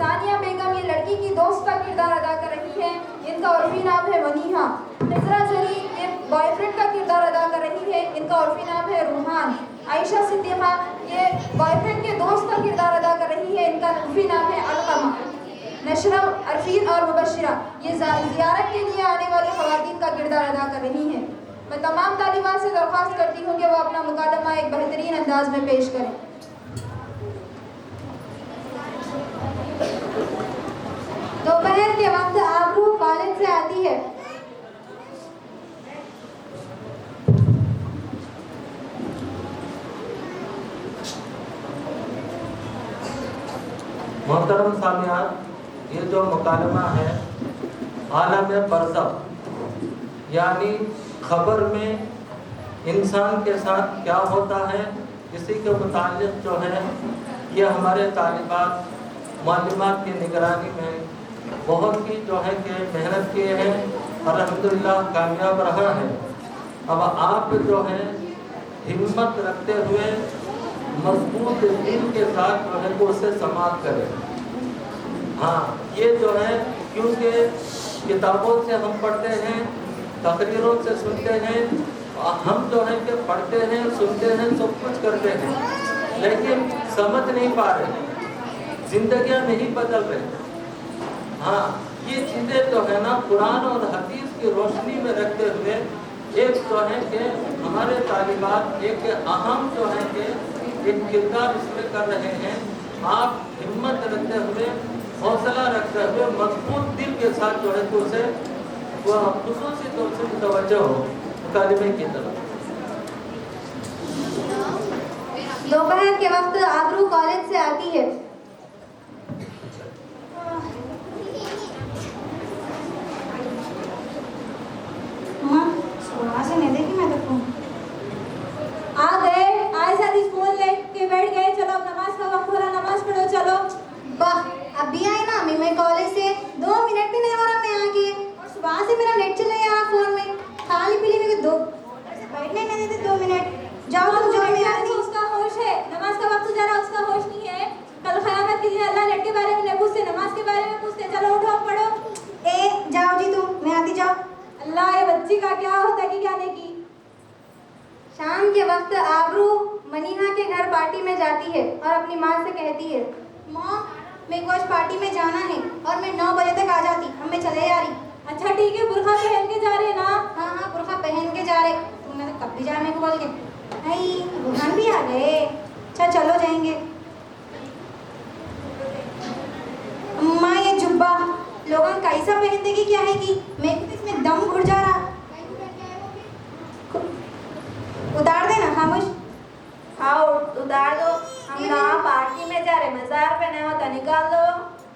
सानिया बेगम ये लड़की की दोस्त का किरदार अदा कर रही है, इनका उर्फी नाम है मनीहा। निजरा जरी ये बॉयफ्रेंड का किरदार अदा कर रही है, इनका उर्फी नाम है रूहान। आयशा सिद्दीक़ा ये बॉयफ्रेंड के दोस्त का किरदार अदा कर रही है, इनका उर्फी नाम है अलकमा। नशरा, अरफीन और मुबशिरा ये ज़ियारत के लिए आने वाली ख़वातीन का किरदार अदा कर रही हैं। मैं तमाम तालिबात से दरख्वास्त करती हूँ कि वो अपना मुकादमा एक बेहतरीन अंदाज में पेश करें। दोपहर के वक्त आबरू कॉलेज से आती है। मोहतरम सामियान, ये जो मुकालमा है आलम बरज़ख यानी खबर में इंसान के साथ क्या होता है, इसी के मुताल्लिक़ जो है ये हमारे तालिबात मालूमात की निगरानी में बहुत ही जो है कि मेहनत किए हैं और अल्हम्दुलिल्लाह कामयाब रहा है। अब आप जो है हिम्मत रखते हुए मजबूत दिल के साथ जो है वो उसे समाप्त करें। हाँ, ये जो है क्योंकि किताबों से हम पढ़ते हैं, तकरीरों से सुनते हैं, हम जो है कि पढ़ते हैं, सुनते हैं, सब कुछ करते हैं, लेकिन समझ नहीं पा रहे, जिंदगियां नहीं बदल रही। हाँ, ये चीज़ें जो है ना कुरान और हदीस की रोशनी में रखते हुए एक जो है कि हमारे तालिबात एक अहम जो है कि एक किरदार इसमें कर रहे हैं। आप हिम्मत रखते हुए, हौसला रखते हुए, मजबूत दिल के साथ जो है तो उसे वह खुसूसी तौर से मुतवज्जो हो मुकालमे की तरफ। दोपहर के वक्त आबरू कॉलेज से आती है। से नहीं देखी मैं तो आ गए, आए साथ स्कूल लेके बैठ गए। चलो अब नमाज का वक्त हो रहा, नमाज पढ़ो चलो। वाह, अभी आई ना अभी मैं कॉलेज से, 2 मिनट भी नहीं हो रहा मैं आके, और सुबह से मेरा नेट चले यहाँ फोन में, खाली पीली मेरे को 2 बैठने नहीं देते 2 मिनट। जाओ तुम जाओ, मैं आती। उसका होश है, नमाज का वक्त जा रहा, उसका होश नहीं है। कल क़यामत के दिन अल्लाह नेट के बारे में नहीं पूछते, नमाज के बारे में पूछते। चलो उठो पढ़ो। जाओ जी तुम, मैं आती, जाओ। अल्लाह, ये बच्ची का क्या होता है कि क्या नहीं की। शाम के वक्त आबरू मनीहा के घर पार्टी में जाती है और अपनी माँ से कहती है, माँ मेरे को आज पार्टी में जाना है और मैं 9 बजे तक आ जाती, अब मैं चले जा रही। अच्छा ठीक है, बुरखा पहन के जा रहे ना? हाँ हाँ, बुरखा पहन के जा रहे। तुमने तो कब भी जाने मेरे को बोल के। नहीं, बुरहान भी आ गए। अच्छा चलो जाएंगे। अम्मा ये जुब्बा लोगों कैसा पहन देगी क्या है कि मेरे को इसमें दम घुट जा रहा। उतार देना, खामोश। हाँ उतार दो, हम ना पार्टी में जा रहे, मजार पे नहीं होता, निकाल दो।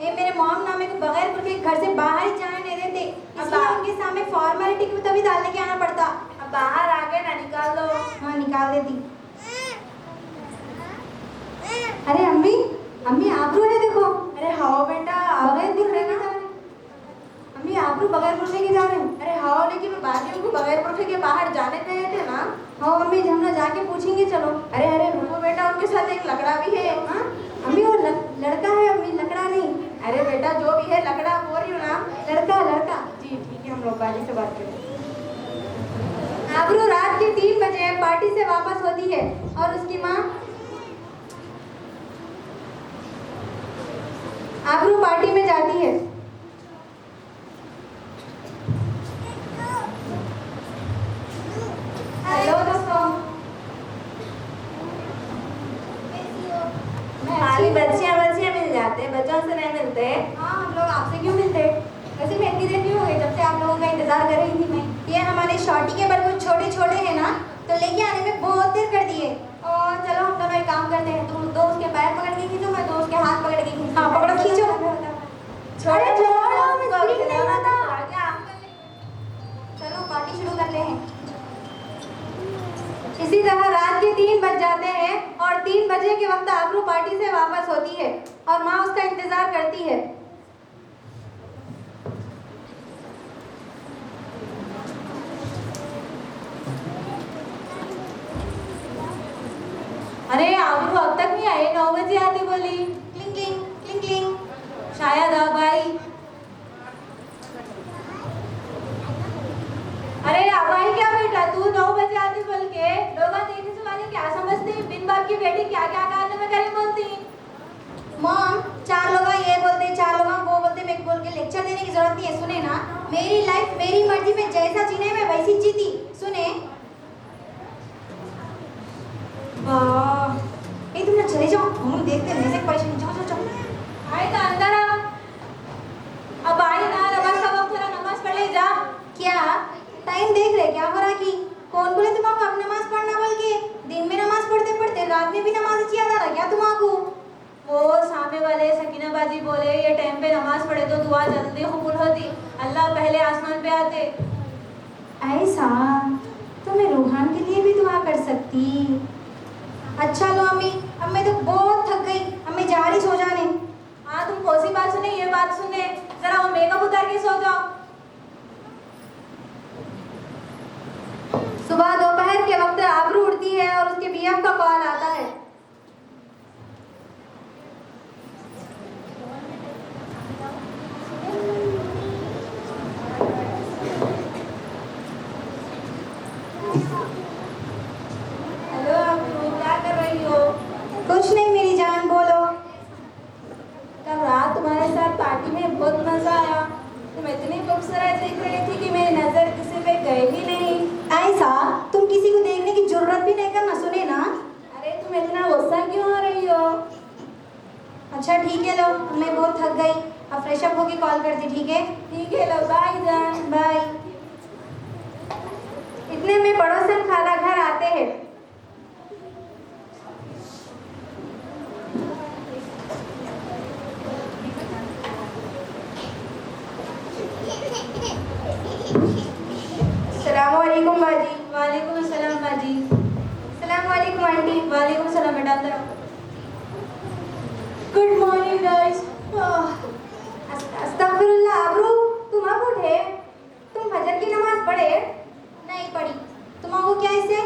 ये मेरे मॉम ना मेरे को बगैर बुरखे घर से बाहर ही जाने नहीं देते, इसलिए उनके सामने फॉर्मेलिटी को तभी डालने के आना पड़ता। अब बाहर आ गए ना, निकाल दो। हाँ निकाल देती। अरे अम्मी, अम्मी आबरू है देखो। अरे हाँ बेटा, बगैर बुरखे के जा रहे। अम्मी आबरू बगैर बुरखे के जा रहे हैं। अरे हाँ, लेकिन बाकियों को बगैर बुरखे के बाहर जाने दे थे ना। हाँ अम्मी, हम ना जाके पूछेंगे चलो। अरे अरे रुको बेटा, उनके साथ एक लकड़ा भी है। हाँ अम्मी, वो लड़का है अम्मी, लकड़ा नहीं। अरे बेटा जो भी है, लकड़ा बोल रही हूँ ना, लड़का लड़का। जी ठीक है, हम लोग बाजी से बात करें। आबरू रात के 3 बजे पार्टी से वापस होती है और उसकी माँ आबरू पार्टी में जाती है। हेलो दोस्तों, खाली बच्चियाँ मिल जाते, बच्चों से नहीं मिलते। हाँ हम लोग आपसे क्यों मिलते? वैसे मैं इतनी देर क्यों हो गई जब से आप लोगों का इंतजार कर रही थी मैं। ये हमारे शॉर्टी के बल छोटे छोटे हैं ना, तो लेके आने में बहुत देर कर दिए। और चलो हम दोनों एक काम करते हैं, तुम दो उसके पैर पकड़ के खींचो, मैं दो उसके हाथ पकड़ के खींचो। हाँ पकड़ो, खींचो। छोड़ो चलो पार्टी शुरू करते हैं। इसी तरह रात के 3 बज जाते हैं और 3 बजे के वक्त आबरू पार्टी से वापस होती है और माँ उसका इंतजार करती है। अरे आबरू अब तक नहीं आए, 9 बजे आती बोली। Cling cling cling cling. क्या क्या कारण में करीम बोलती? मॉम, 4 लोग ये बोलते, 4 लोग वो बोलते, मैं बोल के लेक्चर देने की जरूरत नहीं है। सुने ना, मेरी लाइफ मेरी मर्जी में जैसा जीने मैं वैसी जीती। सुने। तुम ना चले जाओ, हम देखते हैं मैसेज पैसे नहीं। जाओ जाओ जाओ। आए तो अंदर आ। अब आई ना, नमाज का वक्त हो रहा, नमाज पढ़ ले जा। क्या टाइम देख रहे क्या हो रहा की? कौन बोले तुमको अब नमाज पढ़ना बोल के? दिन में नमाज पढ़ते पढ़ते रात में भी नमाज अच्छी याद आ रहा क्या तुमको? वो सामने वाले सकीना बाजी बोले ये टाइम पे नमाज पढ़े तो दुआ जल्दी कबूल होती, अल्लाह पहले आसमान पे आते। ऐसा तो मैं रूहान के लिए भी दुआ कर सकती। अच्छा लो अम्मी, अब मैं तो बहुत थक गई, अब मैं जा रही सो जाने। हाँ तुम कौन सी बात सुने, ये बात सुने, जरा वो मेकअप उतार के सो जाओ। सुबह दोपहर के वक्त आबरू उड़ती है और उसके बीएफ का कॉल आता है। हेलो आबरू, क्या कर रही हो? कुछ नहीं मेरी जान, बोलो। कल रात तुम्हारे साथ पार्टी में बहुत मजा आया। तुम इतनी खूबसूरत दिख रही थी कि मेरी नजर किसी पे गई ही नहीं। ऐसा तुम किसी को देखने की जरूरत भी नहीं करना। सुने ना। अरे तुम इतना गुस्सा क्यों हो रही हो? अच्छा ठीक है लो, मैं बहुत थक गई, अब फ्रेश अप होके कॉल करती। ठीक है? ठीक है लो, बाय जान। बाय। इतने में पड़ोसन खाला घर आते हैं। अस्सलामुअलैकुम बाजी। वालेकुम अस्सलाम बाजी। अस्सलामुअलैकुम आंटी। वालेकुम सलाम बेटा, अंदर आओ। Good morning guys. अस्तगफिरुल्लाह। आबरू, तुम अब उठे? तुम फजर की नमाज पढ़े? नहीं पढ़ी। तुमको क्या इससे?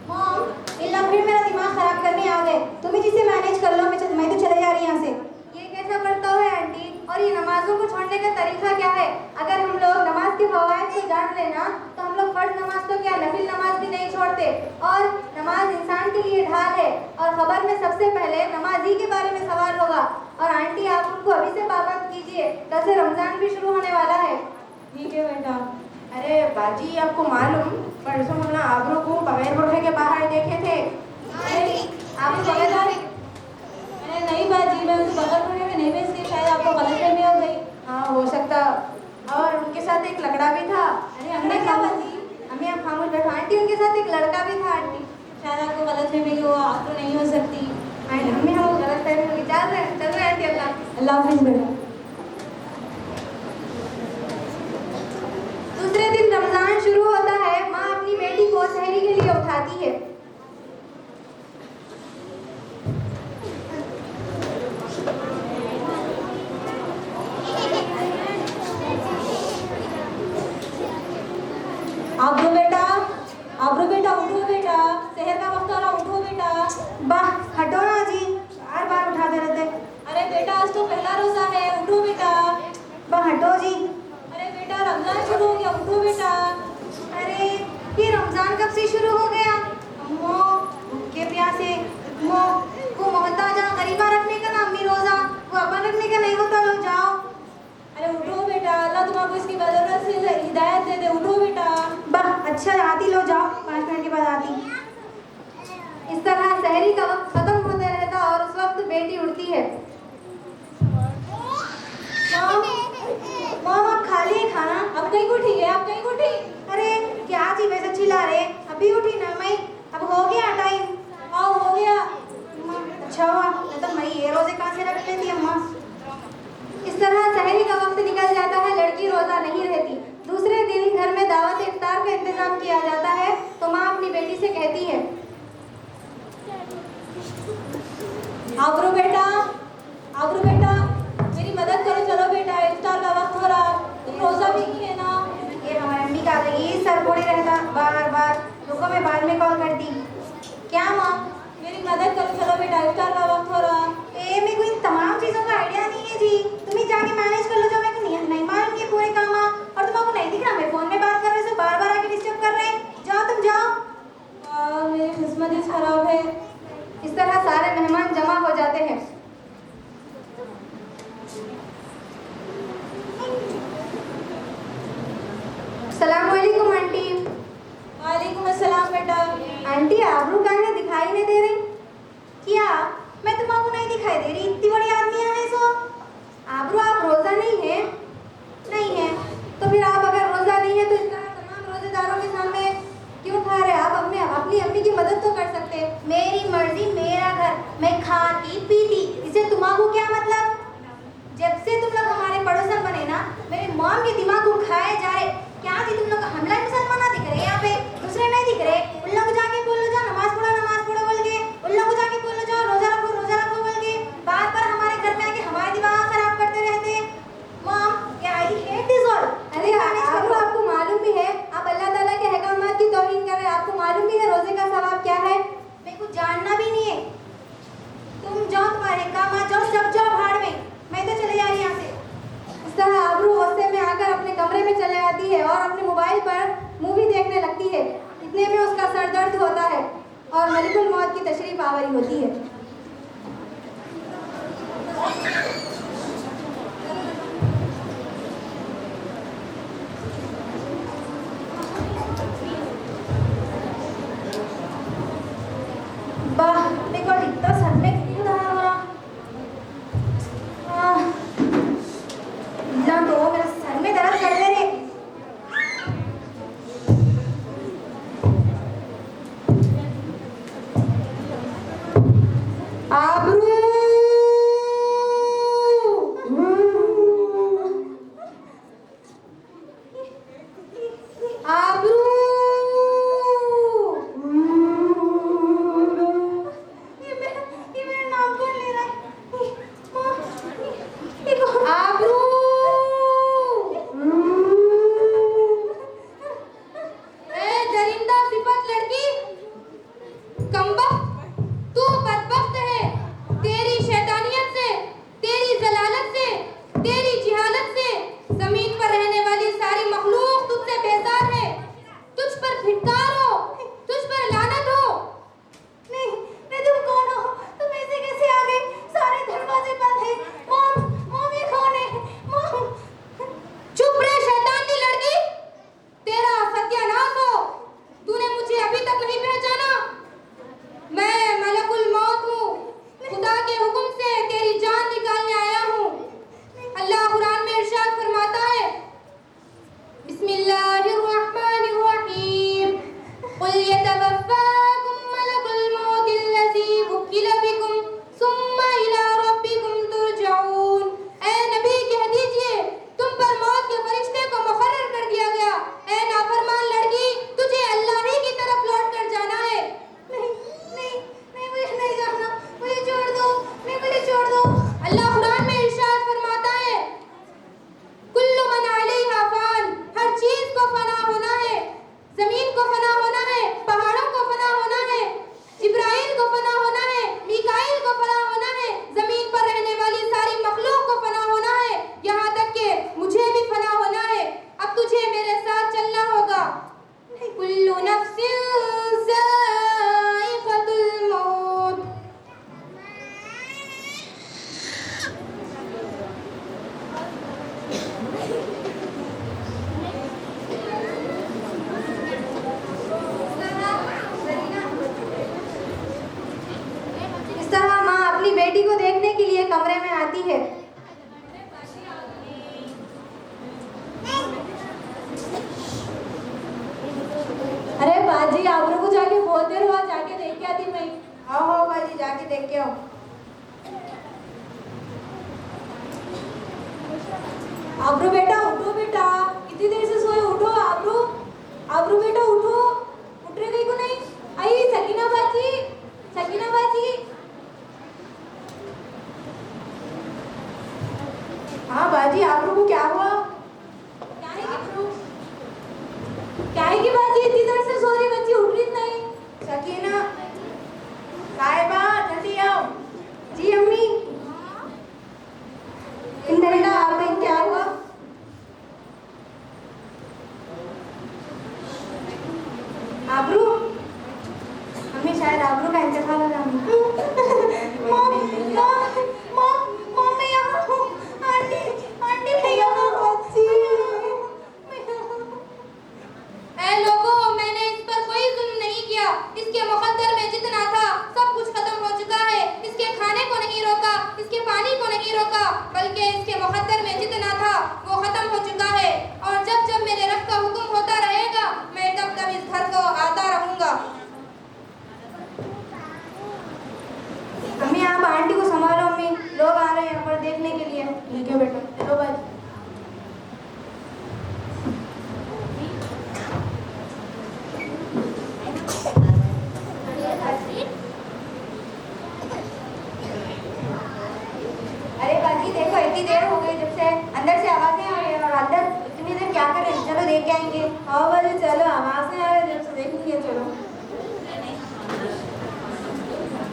मॉम, इल्ला फिर मेरा दिमाग खराब करने आ गए। तुम ही जिसे मैनेज कर लो, मैं तो चले जा रही यहाँ से। ये कैसा बर्ताव है आंटी? और ये नमाजों को छोड़ने का तरीका क्या है? अगर हम लोग नमाज के फवाइद को जान लेना तो हम लोग फर्ज नमाज तो क्या नफिल नमाज भी नहीं छोड़ते। और नमाज इंसान के लिए ढाल है और खबर में सबसे पहले नमाजी के बारे में सवाल होगा। और आंटी आप उनको अभी से पाबंद कीजिए, कल से रमजान भी शुरू होने वाला है। ठीक है बेटा। अरे बाजी, आपको मालूम परसों हम ना आबरू को बगैर बुरखे के बाहर देखे थे। आप बगैर अरे नहीं बाजी, मैं उनको बगैर बुरखे में नहीं भेजती, शायद आपको गलतफहमी हो गई। हाँ हो सकता। और उनके साथ एक लकड़ा भी था। अरे हमने क्या बाजी? अम्मी आप खामोश बैठो। आंटी उनके साथ एक लड़का भी था। आंटी शायद आपको गलतफहमी हो, आप तो नहीं हो सकती। अम्मी हम गलत फहमी होगी। चल रहे आंटी। अल्लाह हाफिज़ बेटा। दूसरे दिन रमजान शुरू होता है। माँ अपनी बेटी को सहरी के लिए उठाती है। आबरू बेटा, आबरू बेटा, उठो बेटा, शहर का वक्त हो रहा, उठो बेटा। वाह, हटो ना जी, बार बार उठाते रहते। अरे बेटा आज तो पहला रोजा है, उठो बेटा। वाह हटो जी। अरे बेटा रमजान शुरू हो गया, उठो बेटा। अरे ये रमजान कब से शुरू हो गया? अम्मो भूखे प्यासे अम्मो को मोहताजा गरीबा रखने का ना अम्मी रोजा, वो अपन रखने का नहीं होता। लोग जाओ। अरे उठो बेटा, अल्लाह तुम्हारा इसकी बदौलत से हिदायत दे दे, उठो बेटा। वाह अच्छा, आती लो, जाओ 5 मिनट के बाद आती। इस तरह सहरी का वक्त खत्म होते रहता और उस वक्त बेटी उठती है। मॉम आप खा लिए खाना? अब कहीं उठी है, अब कहीं उठी? अरे क्या जी वैसे चिल्ला रहे? अभी उठी ना मैं, अब हो गया टाइम। आओ हो गया। अच्छा हुआ, नहीं तो मैं ये रोजे कहाँ से रख लेती अम्मा। इस तरह सहरी का वक्त निकल जाता है, लड़की रोजा नहीं रहती। दूसरे दिन घर में दावत इफ्तार का इंतजाम किया जाता है तो माँ अपनी बेटी से कहती है, आबरू बेटा, आबरू बेटा, मेरी मदद करो, चलो बेटा इफ्तार का वक्त हो रहा, तुम रोजा भी की है ना। ये हमारी अम्मी का ये सर फोड़ी रहता बार बार। रुको मैं बाद में कॉल करती। क्या माँ? मेरी मदद करो, चलो बेटा इफ्तार का वक्त हो रहा। मेरे को इन तमाम चीज़ों का आइडिया नहीं है जी, तुम ही जाके मैनेज कर लो। जो मेरे को नहीं मालूम ये पूरे काम और तुमको नहीं दिख रहा मैं फोन में बात कर रहे से बार बार आके डिस्टर्ब कर रहे हैं। जाओ तुम जाओ। मेरी किस्मत ही खराब है। इस तरह सारे मेरी इतनी बड़ी आदमियां हैं सो। आबरू आप रोजा नहीं है? नहीं है तो फिर आप अगर रोजा नहीं है तो इस तरह तमाम रोजेदारों के सामने क्यों खा रहे? आप अपनी अम्मी की मदद तो कर सकते। मेरी मर्जी मेरा घर, मैं खाती पीती, इसे तुम्हारा क्या मतलब? जब से तुम लोग हमारे पड़ोसन बने ना, मेरे मॉम के दिमाग को खाए जा रहे। क्या थी तुम लोग का हमला मुसलमान दिख रहे यहाँ पे, दूसरे नहीं दिख रहे। उन लोग जाके बोलो जाओ नमाज पढ़ो बोल के, उन लोग जाके बोलो जाओ रोजा रखो बोल के, बार बार हमारे घर में आके हमारे दिमाग खराब करते रहते। मॉम क्या आई हेट दिस ऑल। अरे आपको मालूम भी है आप अल्लाह ताला के अहकामात की तौहीन कर रहे हैं? आपको मालूम भी है रोजे का सवाब क्या है? मेरे को जानना भी नहीं है। तुम जाओ तुम्हारे काम आ जाओ, सब जाओ भाड़ में, मैं तो चले जा रही यहाँ से। इस तरह आबरू गुस्से में आकर अपने कमरे में चले आती है और अपने मोबाइल पर मूवी देखने लगती है। इतने में उसका सर दर्द होता है और मलिकुल मौत की तशरीफ आवरी होती है। वाह देखो इतना सर में क्यों दर्द हो रहा? ना तो मेरा सर में दर्द कर दे रे। आबरू आबरू ये मेरा नाम कौन ले रहा है? आबरू ए दरिंदा सिफत लड़की, कमबख्त, तू बदबख्त है। तेरी शैतानियत से, तेरी जलालत से, तेरी जिहालत से जमीन पर रहने वाली सारी मखलूक तुझसे बेजार है। तुझ पर धिक्कार हो, तुझ पर लानत हो। नहीं तुम कौन हो? तुम ऐसे कैसे आ गए? सारे दरवाजे बंद हैं। मॉम ये कौन है? मॉम चुप रहे शैतानी लड़की, तेरा सत्यानाश हो। तूने मुझे अभी तक नहीं पहचाना? मैं मलकुल मौत हूँ, खुदा के हुक्म से तेरी जान निकालने आया हूँ। अल्लाह कुरान में इरशाद फरमाता है, बिस्मिल्लाहिर्रहमानिर्रहीम, कुल यतवफ़्फ़ाकुम मलकुल मौत अल्लज़ी वुक्किला बिकुम सुम्मा इला रब्बिकुम तुरजऊन। ऐ नबी कह दीजिए तुम पर मौत के फरिश्ते को मुकर्रर कर दिया गया। ऐ नाफरमान लड़की, तुझे अल्लाह ही की तरफ लौट कर जाना है। नहीं मुझे नहीं जाना, मुझे छोड़ दो। अल्लाह कुरान में इरशाद फरमाता है, कुल्लु मन अलैहा फान, हर चीज को फना होना है। जमीन को फना होना है, पहाड़ों को फना होना है, जिब्राइल को फना होना है, मीकाइल को फना होना है, जमीन पर रहने वाली सारी मखलूक को फना होना है, यहाँ तक कि मुझे भी फना होना है। अब तुझे मेरे साथ चलना होगा। कुल्लु नफ्सिन ज़ाइक़तुल मौत। इस तरह माँ अपनी बेटी को देखने के लिए कमरे में आती है। अरे बाजी आबरू को जाके बहुत देर हुआ, जाके देख के आती मैं। आओ बाजी जाके देख के आओ। आबरू बेटा उठो बेटा, कितनी देर से सोए? उठो आबरू बेटा उठो, उठ रहे गई को नहीं? आई सकीना बाजी। हाँ बाजी आबरू को क्या हुआ? क्या है कि बाजी इतनी देर से सो रही बच्ची, उठ रही नहीं? सकीना साहिबा जल्दी आओ। जी अम्मी। इंदरिना आप क्या हुआ? आबरू अम्मी शायद आबरू का इंतकाल हो रहा है। मॉम मैं यहाँ हूँ। आंटी मैं यहाँ हूँ। अरे बाजी देखो, इतनी देर हो गई जब से अंदर से आवाजें आ रही है और अंदर इतनी देर क्या कर रहे हैं? चलो देख के आएंगे। हाँ बाजी चलो, आवाज़ें आ रही है जब से देखेंगे, चलो।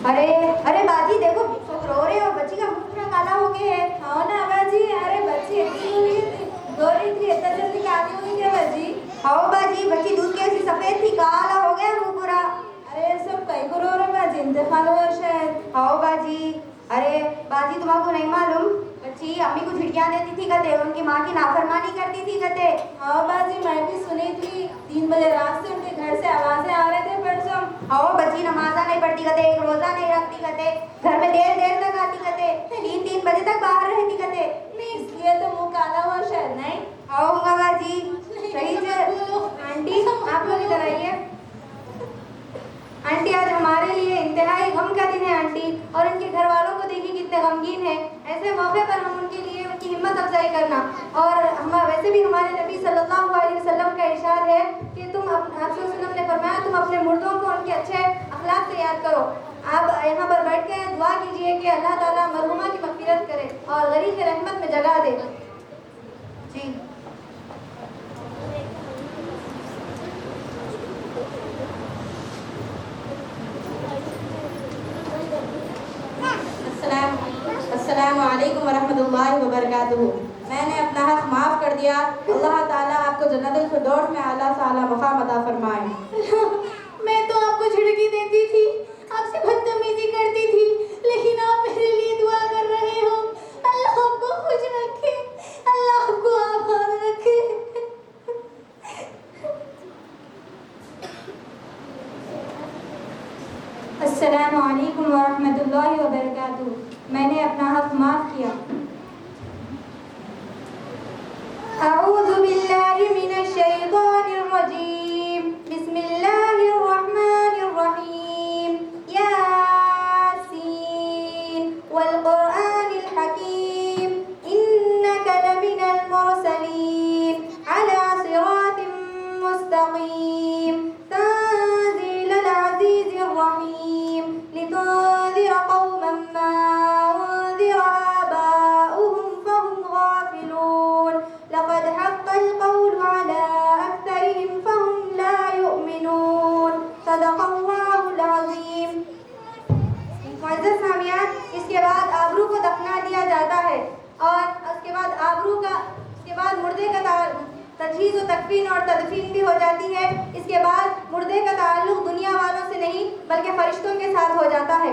अरे अरे बाजी देखो, सब रो रहे हैं और बच्ची का मुंह पूरा काला हो गया है। हाँ ना बाजी, अरे बच्ची इतनी हुई थी, गोरी थी, इतना जल्दी काली हुई क्या बाजी? हाँ बाजी, बच्ची दूध के ऐसी सफेद थी, काला हो गया मुंह पूरा। अरे सब कहीं को रो रहे बाजी, इंतकाल हुआ शायद। हाँ बाजी, अरे बाजी तुम्हारा नहीं मालूम, बच्ची अम्मी को झिड़कियाँ देती थी कहते, उनकी माँ की नाफरमानी करती थी कहते। हाँ बाजी, मैं भी सुनी थी, 3 बजे रात से उनके घर से आवाजें आ रहे थे परसों। हाँ बच्ची नमाजा नहीं पढ़ती कहते, एक रोजा नहीं रखती कहते, घर में देर देर तक आती कहते, 3-3 बजे तक बाहर रहती कहते। इसलिए तो मुंह काला हुआ शायद, नहीं? हाँ होगा बाजी, सही से। आंटी आप लोग इधर आइए। आंटी आज हमारे लिए इंतहाई गम का दिन है आंटी, और इनके घर वालों को देखिए कितने गमगीन है। ऐसे मौके पर हम उनके लिए उनकी हिम्मत अफजाई करना, और हम वैसे भी हमारे नबी सल्लल्लाहु अलैहि वसल्लम का इरशाद है कि तुम आप ने फरमाया तुम अपने मुर्दों को उनके अच्छे अखलाक से याद करो। आप यहाँ पर बैठ के दुआ कीजिए कि अल्लाह ताला मरहुमा की मग़फ़िरत करे और गरीब की रहमत में जगह दे। जी अस्सलामु अलैकुम वरहमतुल्लाहि वबरकातुहू। मैंने अपना हक माफ़ कर दिया। अल्लाह ताला आपको जन्नतुल फिरदौस में आला साला मकाम अता फरमाए। मैं तो आपको झिड़की देती थी, आपसे बदतमीजी करती थी, लेकिन आप मेरे लिए दुआ कर रहे हो। अल्लाह आपको खुश रखे, अल्लाह आपको आबाद रखे। अस्सलामु अलैकुम वरहमतुल्लाहि वबरकातुहू। मैंने अपना हक माफ़ किया। अऊज़ु बिल्लाहि मिनश शैतानिर रजीम। बिस्मिल्लाहिर रहमानिर रहीम। यासीन वल क़ुरआनिल हकीम। इन्नका लमिनल मुरसलीन अला सिरातिम मुस्तक़ीम। तंज़ीलल अज़ीज़िर रहीम। लितुनज़िर क़ौमन मा उनज़िर आबाउहुम फहुम गाफ़िलून। लक़द हक़्क़ल क़ौलु अला अक्सरिहिम फहुम ला युमिनून। सदक़ल्लाहुल अज़ीम। मुअज़्ज़ज़ सामियात, इसके बाद आबरू को दफना दिया जाता है, और उसके बाद मुर्दे का तजहीज़ व तकफीन और तदफीन भी हो जाती है। इसके बाद मुर्दे का ताल्लुक़ दुनिया वालों से नहीं बल्कि फरिश्तों के साथ हो जाता है।